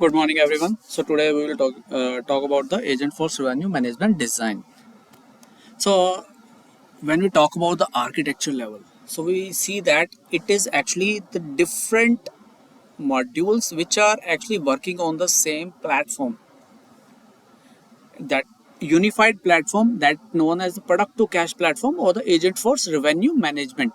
Good morning, everyone. So today we will talk about the agent force revenue management design. So when we talk about the architecture level, so we see that it is actually the different modules which are actually working on the same platform, that unified platform that known as the product to cash platform or the agent force revenue management.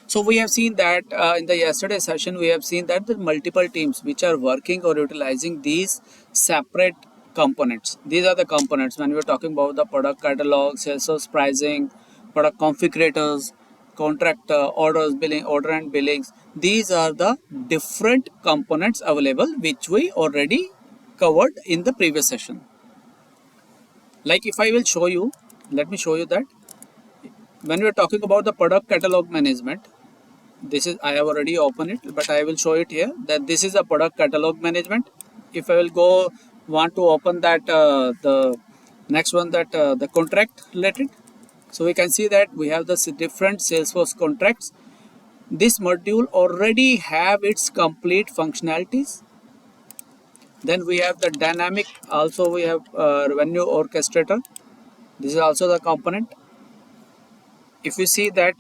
So we have seen that in the yesterday session, we have seen that the multiple teams which are working or utilizing these separate components. These are the components when we are talking about the product catalog, sales pricing, product configurators, contract orders, billing, order and billings. These are the different components available which we already covered in the previous session. Like if I will show you, let me show you that when we are talking about the product catalog management, this is, I have already opened it, but I will show it here that this is a product catalog management. If I will go want to open that the next one, that the contract related, so we can see that we have the different Salesforce contracts. This module already have its complete functionalities. Then we have the dynamic, also we have revenue orchestrator. This is also the component. If you see that,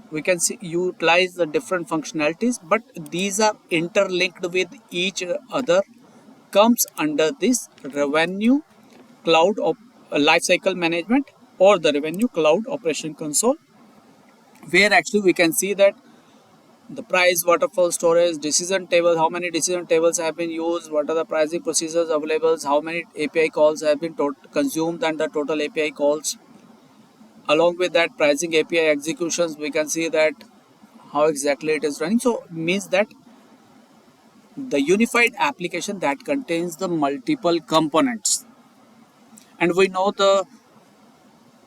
we can see utilize the different functionalities, but these are interlinked with each other, comes under this revenue cloud of lifecycle management or the revenue cloud operation console, where actually we can see that the price, waterfall, storage, decision table, how many decision tables have been used, what are the pricing procedures available, how many API calls have been consumed, and the total API calls. Along with that, pricing API executions, we can see that how exactly it is running. So means that the unified application that contains the multiple components, and we know the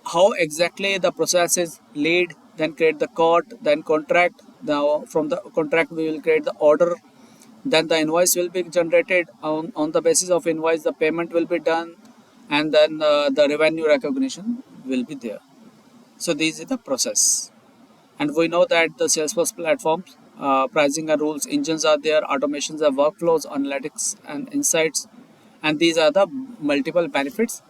how exactly the process is laid, then create the cart, then contract. Now from the contract we will create the order, then the invoice will be generated. On the basis of invoice, the payment will be done, and then the revenue recognition will be there. So this is the process. And we know that the Salesforce platforms, pricing and rules engines are there, automations are workflows, analytics and insights, and these are the multiple benefits.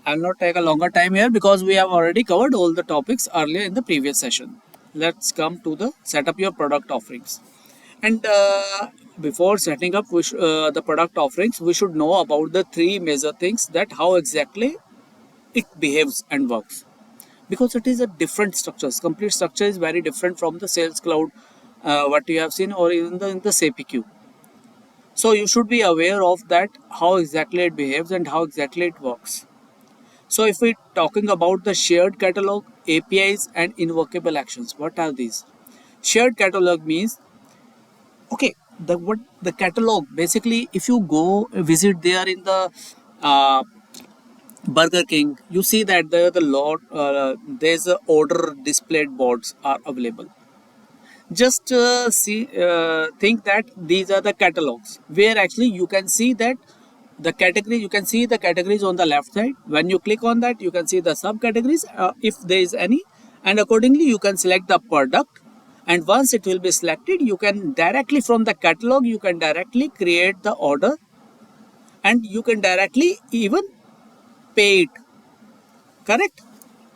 I'll not take a longer time here because we have already covered all the topics earlier in the previous session. Let's come to the set up your product offerings. And before setting up the product offerings, we should know about the three major things, that how exactly it behaves and works, because it is a different structures. Complete structure is very different from the sales cloud, what you have seen, or even in the CPQ. So you should be aware of that, how exactly it behaves and how exactly it works. So if we're talking about the shared catalog, APIs and invocable actions, what are these? Shared catalog means, okay, the catalog basically, if you go visit there in the uh, Burger King, you see that there's a order displayed boards are available. Just think that these are the catalogs where actually you can see that the category, you can see the categories on the left side. When you click on that, you can see the subcategories, if there is any, and accordingly you can select the product. And once it will be selected, you can directly from the catalog, you can directly create the order, and you can directly even pay it. Correct?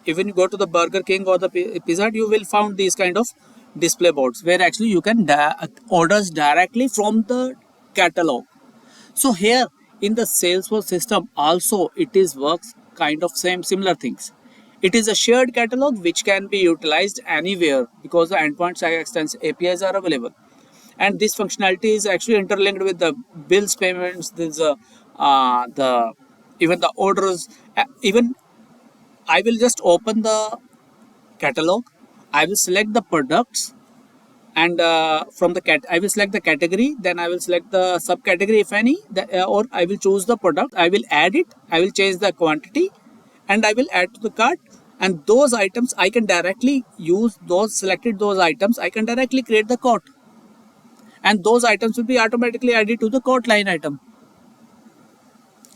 Even you go to the Burger King or the Pizza Hut, you will find these kind of display boards where actually you can orders directly from the catalog. So here in the Salesforce system also it is works kind of same similar things. It is a shared catalog which can be utilized anywhere because the endpoints extends APIs are available, and this functionality is actually interlinked with the bills payments. There's the even the orders, even I will just open the catalog. I will select the products, and from the I will select the category. Then I will select the subcategory if any, or I will choose the product. I will add it. I will change the quantity, and I will add to the cart. And those items I can directly use those selected those items. I can directly create the cart, and those items will be automatically added to the cart line item.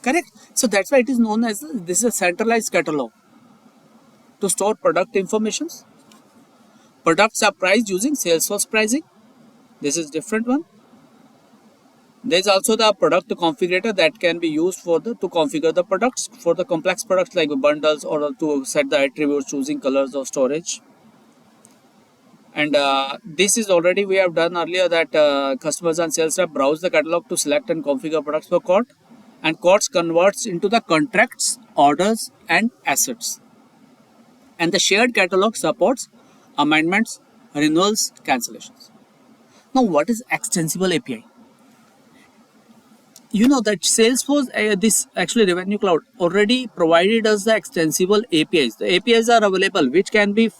Correct. So that's why it is known as this is a centralized catalog to store product informations. Products are priced using Salesforce pricing. This is different one. There is also the product configurator that can be used for the to configure the products for the complex products like bundles or to set the attributes, choosing colors or storage. And this is already we have done earlier that customers and sales rep browse the catalog to select and configure products for cart, and carts converts into the contracts, orders, and assets. And the shared catalog supports amendments, renewals, cancellations. Now, what is extensible API? You know that Salesforce, this actually Revenue Cloud already provided us the extensible APIs. The APIs are available which can be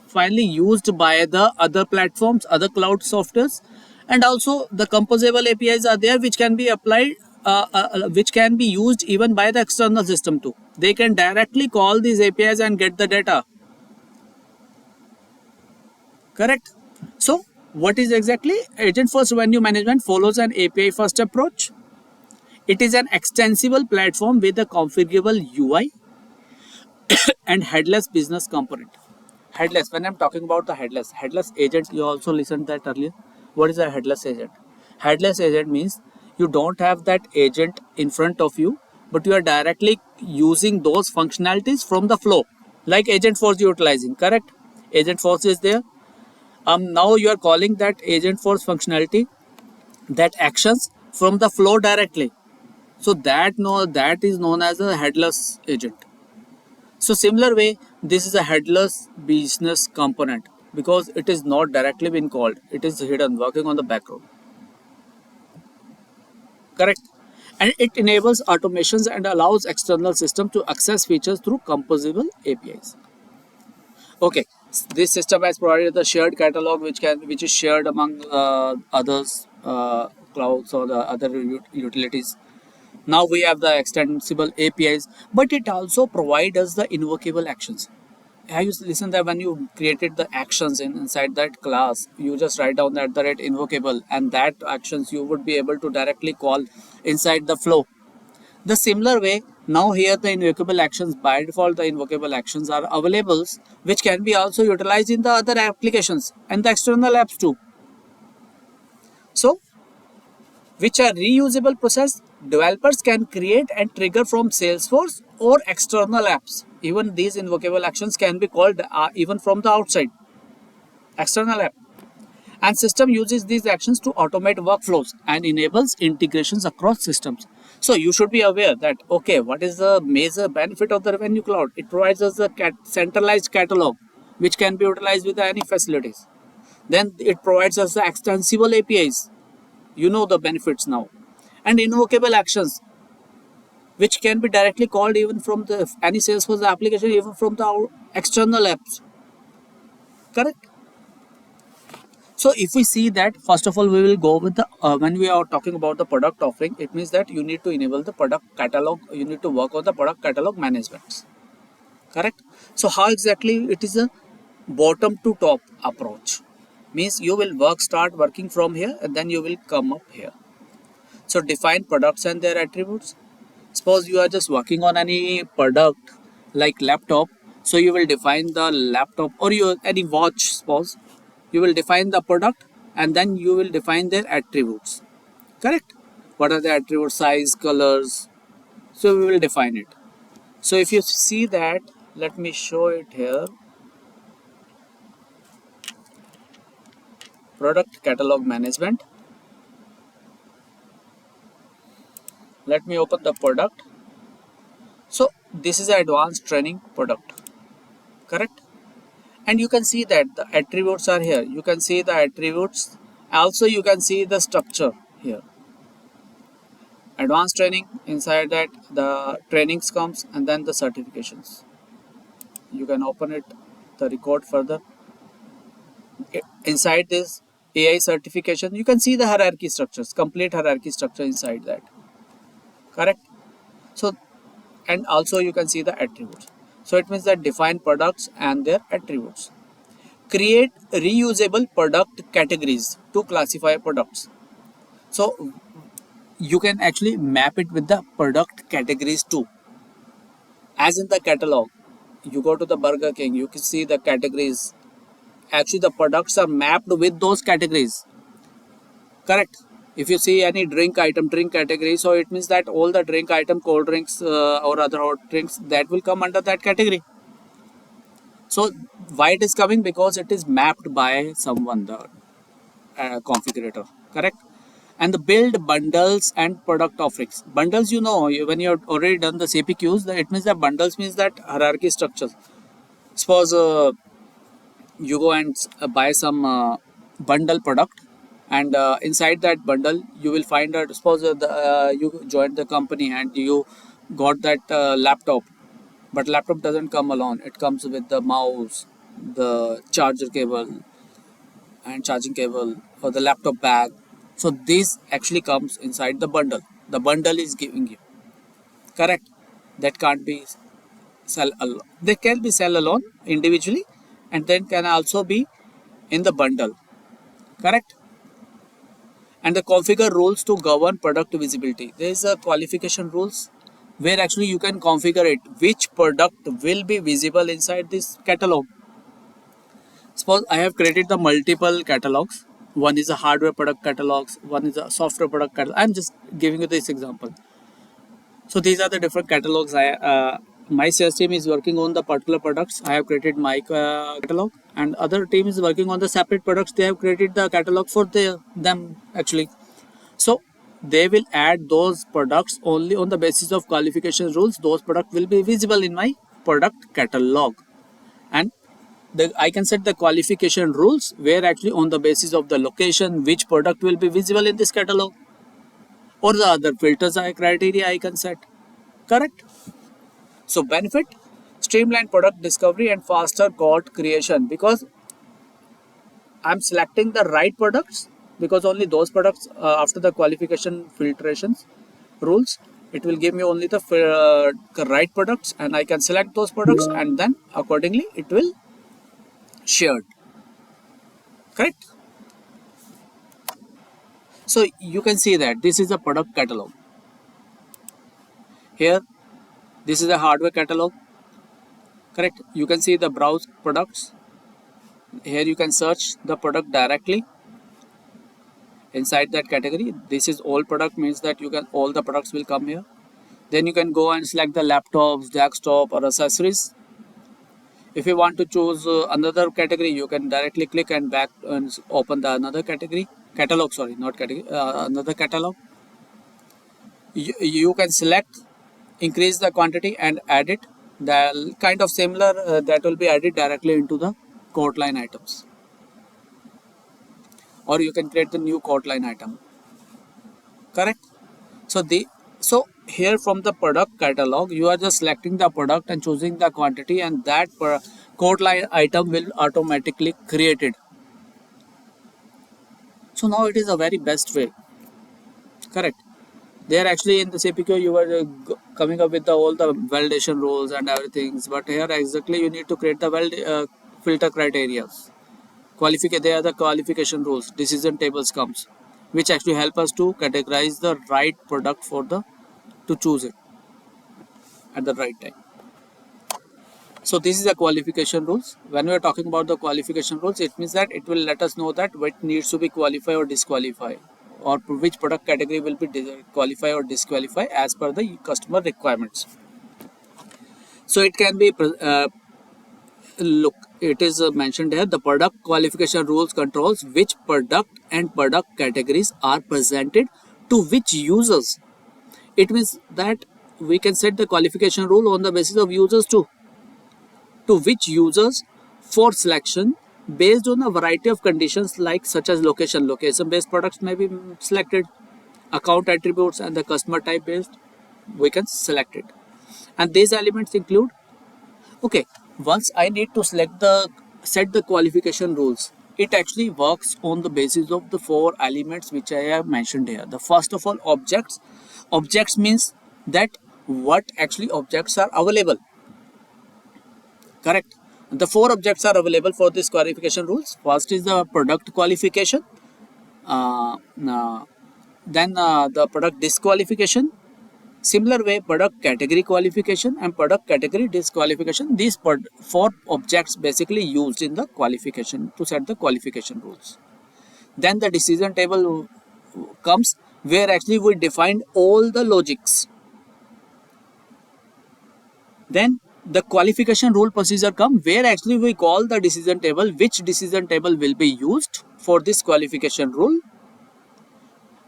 finally used by the other platforms, other cloud softwares, and also the composable APIs are there which can be applied, which can be used even by the external system too. They can directly call these APIs and get the data. Correct? So, what is exactly Agent First Revenue Management follows an API first approach. It is an extensible platform with a configurable UI and headless business component. Headless, when I'm talking about the headless agent, you also listened that earlier. What is a headless agent? Headless agent means you don't have that agent in front of you, but you are directly using those functionalities from the flow, like Agent Force utilizing, correct? Agent Force is there. Now you are calling that Agent Force functionality, that actions from the flow directly. So that is known as a headless agent. So similar way, this is a headless business component because it is not directly being called. It is hidden, working on the background. Correct. And it enables automations and allows external system to access features through composable APIs. Okay, this system has provided the shared catalog which is shared among others clouds or the other utilities. Now we have the extensible APIs, but it also provides us the invocable actions. Have you listened that when you created the actions inside that class, you just write down at the rate invocable, and that actions you would be able to directly call inside the flow. The similar way, now here the invocable actions, by default the invocable actions are available, which can be also utilized in the other applications and the external apps too. So, which are reusable process, developers can create and trigger from Salesforce or external apps. Even these invocable actions can be called even from the outside external app. And system uses these actions to automate workflows and enables integrations across systems. So you should be aware that, okay, what is the major benefit of the Revenue Cloud? It provides us a centralized catalog which can be utilized with any facilities. Then it provides us the extensible APIs. You know the benefits now. And invocable actions which can be directly called even from the any Salesforce application, even from the external apps. Correct? So if we see that, first of all, we will go with the, when we are talking about the product offering, it means that you need to enable the product catalog, you need to work on the product catalog management. Correct? So how exactly it is a bottom to top approach. Means you will start working from here and then you will come up here. So define products and their attributes. Suppose you are just working on any product like laptop, so you will define the laptop or any watch. Suppose you will define the product and then you will define their attributes. Correct? What are the attributes? Size, colors. So we will define it. So if you see that, let me show it here. Product catalog management. Let me open the product. So this is an advanced training product. Correct? And you can see that the attributes are here. You can see the attributes. Also you can see the structure here. Advanced training, inside that the trainings comes and then the certifications. You can open it, the record further. Inside this AI certification, you can see the hierarchy structures, complete hierarchy structure inside that. Correct? So, and also you can see the attributes. So it means that define products and their attributes. Create reusable product categories to classify products. So you can actually map it with the product categories too. As in the catalog, you go to the Burger King, you can see the categories. Actually, the products are mapped with those categories. Correct? If you see any drink item, drink category, so it means that all the drink item, cold drinks or other hot drinks, that will come under that category. So why it is coming? Because it is mapped by someone, the configurator, correct? And the build bundles and product offerings. Bundles, when you have already done the CPQs, it means that bundles means that hierarchy structures. Suppose you go and buy some bundle product, and inside that bundle you will find that, suppose you joined the company and you got that laptop, but laptop doesn't come alone. It comes with the mouse, the charger cable and charging cable, or the laptop bag. So this actually comes inside the bundle. The bundle is giving you, correct? That can't be sell alone. They can be sell alone individually, and then can also be in the bundle, correct? And the configure rules to govern product visibility. There is a qualification rules where actually you can configure it which product will be visible inside this catalog. Suppose I have created the multiple catalogs. One is a hardware product catalogs, one is a software product catalog. I'm just giving you this example. So these are the different catalogs. My sales team is working on the particular products. I have created my catalog, and other team is working on the separate products. They have created the catalog for them actually. So they will add those products only on the basis of qualification rules. Those products will be visible in my product catalog, and I can set the qualification rules where actually on the basis of the location which product will be visible in this catalog, or the other filters criteria I can set, correct? So benefit, streamlined product discovery and faster cart creation, because I'm selecting the right products, because only those products after the qualification filtrations rules, it will give me only the right products, and I can select those products, and then accordingly it will shared, correct? So you can see that this is a product catalog. Here this is a hardware catalog, correct? You can see the browse products. Here you can search the product directly inside that category. This is all product, means that you can, all the products will come here. Then you can go and select the laptops, desktop or accessories. If you want to choose another category, you can directly click and back and open the another category catalog, sorry, not category, another catalog. You can select, increase the quantity and add it. The kind of similar that will be added directly into the cart line items, or you can create the new cart line item, correct? So here from the product catalog, you are just selecting the product and choosing the quantity, and that cart line item will automatically created. So now it is a very best way, correct? They are actually in the CPQ, you are coming up with all the validation rules and everything, but here exactly you need to create the filter criteria. They are the qualification rules. Decision tables comes, which actually help us to categorize the right product to choose it at the right time. So this is the qualification rules. When we are talking about the qualification rules, it means that it will let us know that what needs to be qualified or disqualified, or which product category will be qualified or disqualified as per the customer requirements. So it can be look, it is mentioned here, the product qualification rules controls which product and product categories are presented to which users. It means that we can set the qualification rule on the basis of users too, to which users for selection based on a variety of conditions, like such as location based products may be selected, account attributes and the customer type based, we can select it. And these elements include, okay, once I need to set the qualification rules, it actually works on the basis of the 4 elements which I have mentioned here. The first of all, objects. Objects means that what actually objects are available, correct? The 4 objects are available for this qualification rules. First is the product qualification, then the product disqualification. Similar way, product category qualification and product category disqualification. These 4 objects basically used in the qualification to set the qualification rules. Then the decision table comes where actually we defined all the logics. Then the qualification rule procedure come where actually we call the decision table, which decision table will be used for this qualification rule,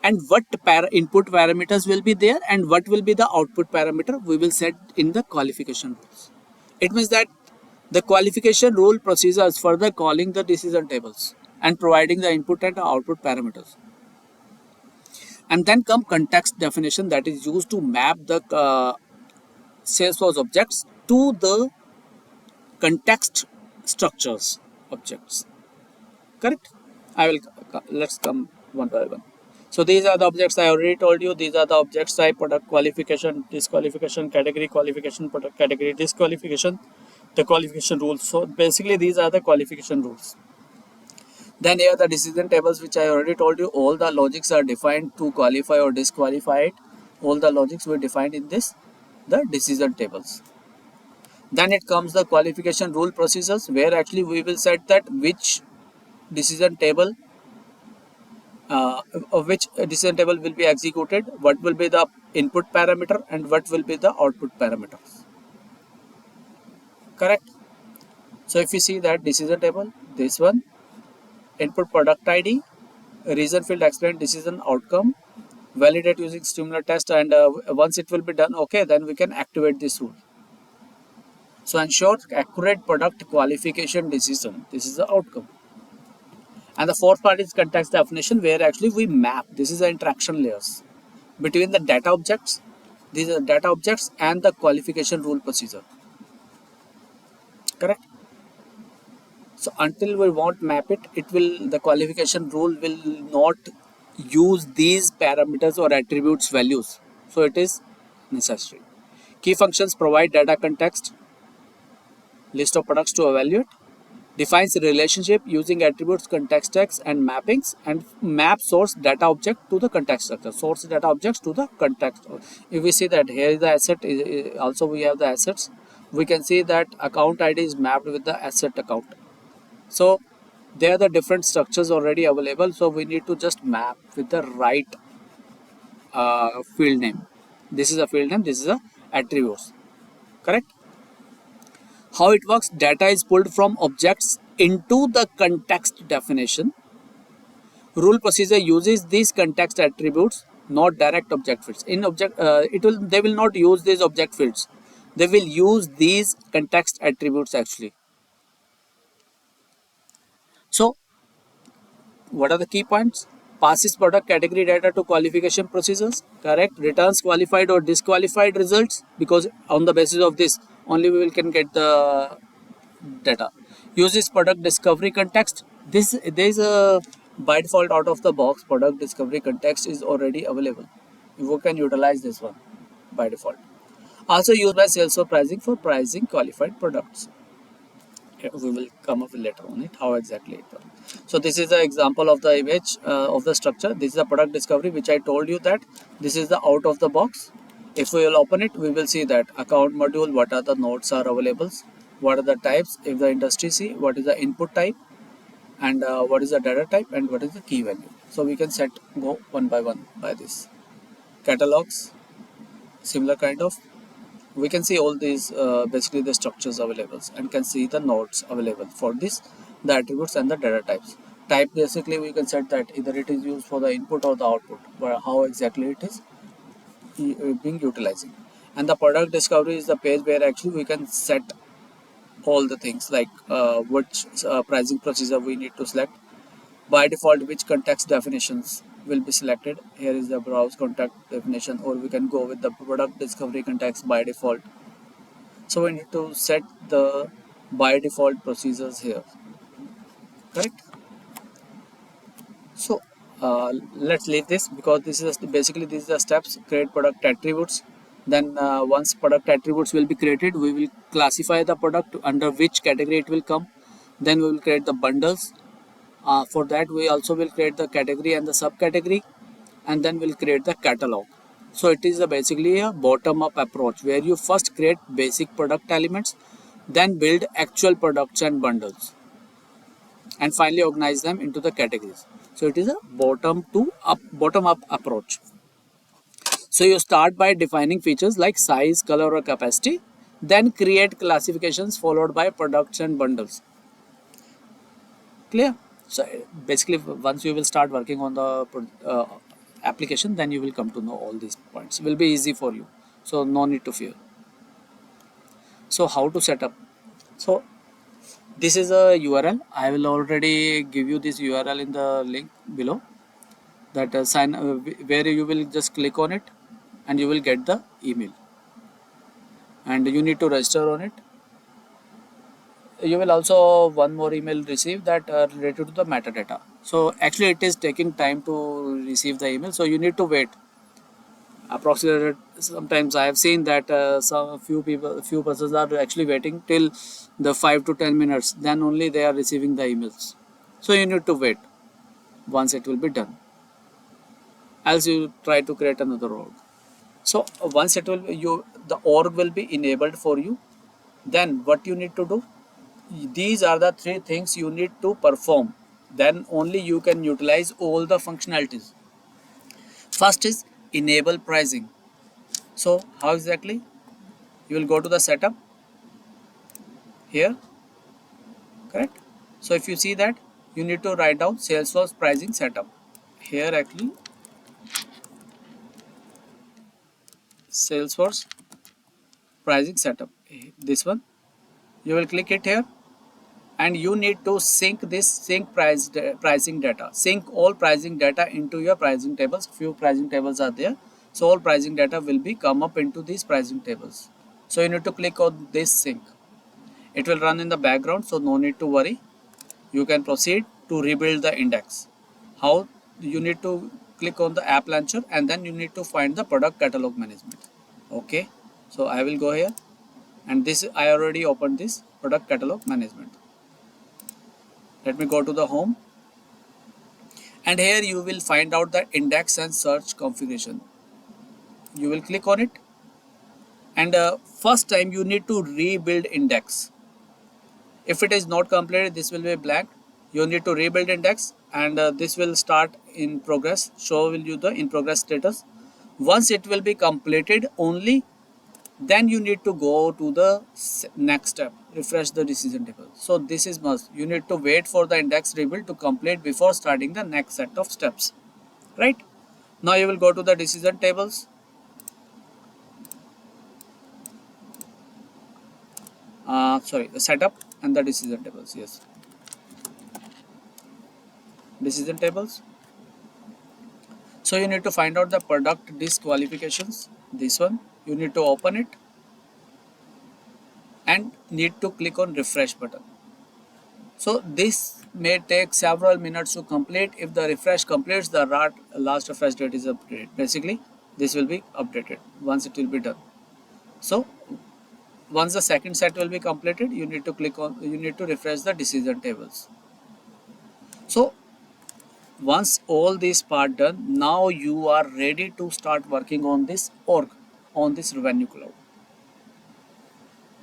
and what input parameters will be there and what will be the output parameter we will set in the qualification rules. It means that the qualification rule procedures further calling the decision tables and providing the input and output parameters. And then come context definition, that is used to map the Salesforce objects to the context structures objects. Correct? Let's come one by one. So these are the objects I already told you. These are the objects type, product qualification, disqualification, category qualification, product category disqualification, the qualification rules. So basically these are the qualification rules. Then here the decision tables, which I already told you, all the logics are defined to qualify or disqualify it. All the logics were defined in this, the decision tables. Then it comes the qualification rule procedures, where actually we will set that which decision table which decision table will be executed, what will be the input parameter and what will be the output parameters. Correct? So if you see that decision table, this one, input product ID, reason field explain decision outcome, validate using similar test, and once it will be done, okay, then we can activate this rule. So ensure accurate product qualification decision. This is the outcome. And the fourth part is context definition, where actually we map. This is the interaction layers between the data objects. These are the data objects and the qualification rule procedure. Correct? So until we won't map it, the qualification rule will not use these parameters or attributes values. So it is necessary. Key functions provide data context, list of products to evaluate, defines the relationship using attributes, context tags, and mappings, and map source data object to the context structure. Source data objects to the context. If we see that here is the asset, also we have the assets. We can see that account ID is mapped with the asset account. So there are the different structures already available. So we need to just map with the right field name. This is a field name. This is a attributes. Correct? How it works, data is pulled from objects into the context definition. Rule procedure uses these context attributes, not direct object fields. In object, they will not use these object fields. They will use these context attributes actually. So, what are the key points? Passes product category data to qualification procedures. Correct. Returns qualified or disqualified results, because on the basis of this only we can get the data. Uses product discovery context. There is a by default out of the box product discovery context is already available. You can utilize this one by default. Also used by Salesforce pricing for pricing qualified products. We will come up with later on it how exactly it works. So this is the example of the image of the structure. This is the product discovery, which I told you that this is the out of the box. If we will open it, we will see that account module, what are the nodes are available, what are the types, if the industry see, what is the input type, and what is the data type, and what is the key value. So we can go one by one by this. Catalogs, similar kind of. We can see all these basically the structures available, and can see the nodes available for this, the attributes and the data types. Type, basically we can set that either it is used for the input or the output, but how exactly it is being utilizing. And the product discovery is the page where actually we can set all the things like which pricing procedure we need to select, by default which context definitions will be selected. Here is the browse context definition, or we can go with the product discovery context by default. So we need to set the by default procedures here. Correct? So let's leave this, because this is basically these are the steps. Create product attributes. Then once product attributes will be created, we will classify the product under which category it will come. Then we will create the bundles. For that we also will create the category and the subcategory, and then we'll create the catalog. So it is basically a bottom-up approach, where you first create basic product elements, then build actual products and bundles, and finally organize them into the categories. So it is a bottom up approach. So you start by defining features like size, color, or capacity, then create classifications followed by products and bundles. Clear? So basically, once you will start working on the application, then you will come to know all these points. It will be easy for you. So no need to fear. So how to set up? So this is a URL. I will already give you this URL in the link below. That where you will just click on it, and you will get the email. And you need to register on it. You will also one more email receive that related to the metadata. So actually it is taking time to receive the email, so you need to wait approximately. Sometimes I have seen that some few persons are actually waiting till the 5 to 10 minutes, then only they are receiving the emails. So you need to wait once it will be done, else you try to create another org. So once it will the org will be enabled for you, then what you need to do, these are the three things you need to perform, then only you can utilize all the functionalities. First is enable pricing. So how exactly? You will go to the setup here, correct? So if you see that, you need to write down Salesforce pricing setup. Here actually Salesforce pricing setup, this one, you will click it here, and you need to sync pricing data, sync all pricing data into your pricing tables. Few pricing tables are there, so all pricing data will be come up into these pricing tables. So you need to click on this sync. It will run in the background, so no need to worry. You can proceed to rebuild the index. How? You need to click on the app launcher, and then you need to find the product catalog management. Okay, so I will go here, and this I already opened this product catalog management. Let me go to the home, and here you will find out the index and search configuration. You will click on it, and first time you need to rebuild index. If it is not completed, this will be blank. You need to rebuild index, and this will start in progress, show will you the in progress status. Once it will be completed only, then you need to go to the next step, refresh the decision table. So this is must, you need to wait for the index rebuild to complete before starting the next set of steps, right? Now you will go to the decision tables. Sorry, the setup and the decision tables. Yes, decision tables. So you need to find out the product disqualifications. This one, you need to open it and need to click on refresh button. So this may take several minutes to complete. If the refresh completes, the last refresh date is updated. Basically, this will be updated once it will be done. So once the second set will be completed, you need to refresh the decision tables. So once all this part done, now you are ready to start working on this org, on this revenue cloud.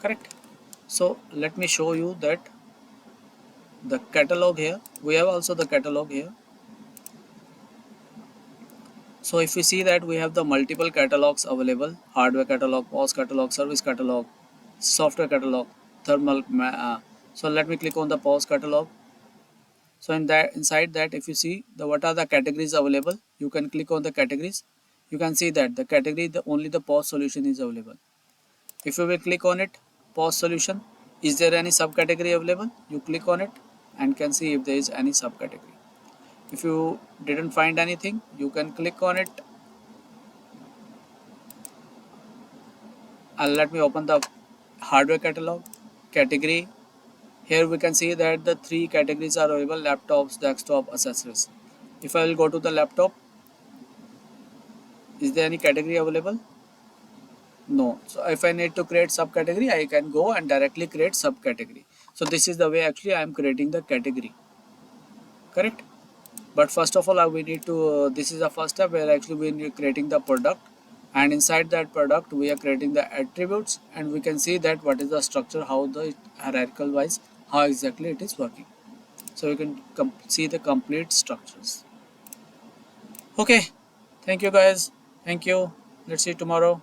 Correct? So let me show you that the catalog here. We have also the catalog here. So if we see that we have the multiple catalogs available: hardware catalog, POS catalog, service catalog, software catalog, thermal. So let me click on the POS catalog. So inside that, if you see what are the categories available, you can click on the categories. You can see that the category, only the POS solution is available. If you will click on it, POS solution, is there any subcategory available? You click on it and can see if there is any subcategory. If you didn't find anything, you can click on it, and let me open the hardware catalog category. Here we can see that the three categories are available: laptops, desktop, accessories. If I will go to the laptop, is there any category available? No. So if I need to create subcategory, I can go and directly create subcategory. So this is the way actually I am creating the category. Correct? But first of all, we need to, this is the first step where actually we are creating the product, and inside that product we are creating the attributes, and we can see that what is the structure, how the hierarchical wise, how exactly it is working. So you can see the complete structures. Okay, thank you guys. Thank you. Let's see you tomorrow.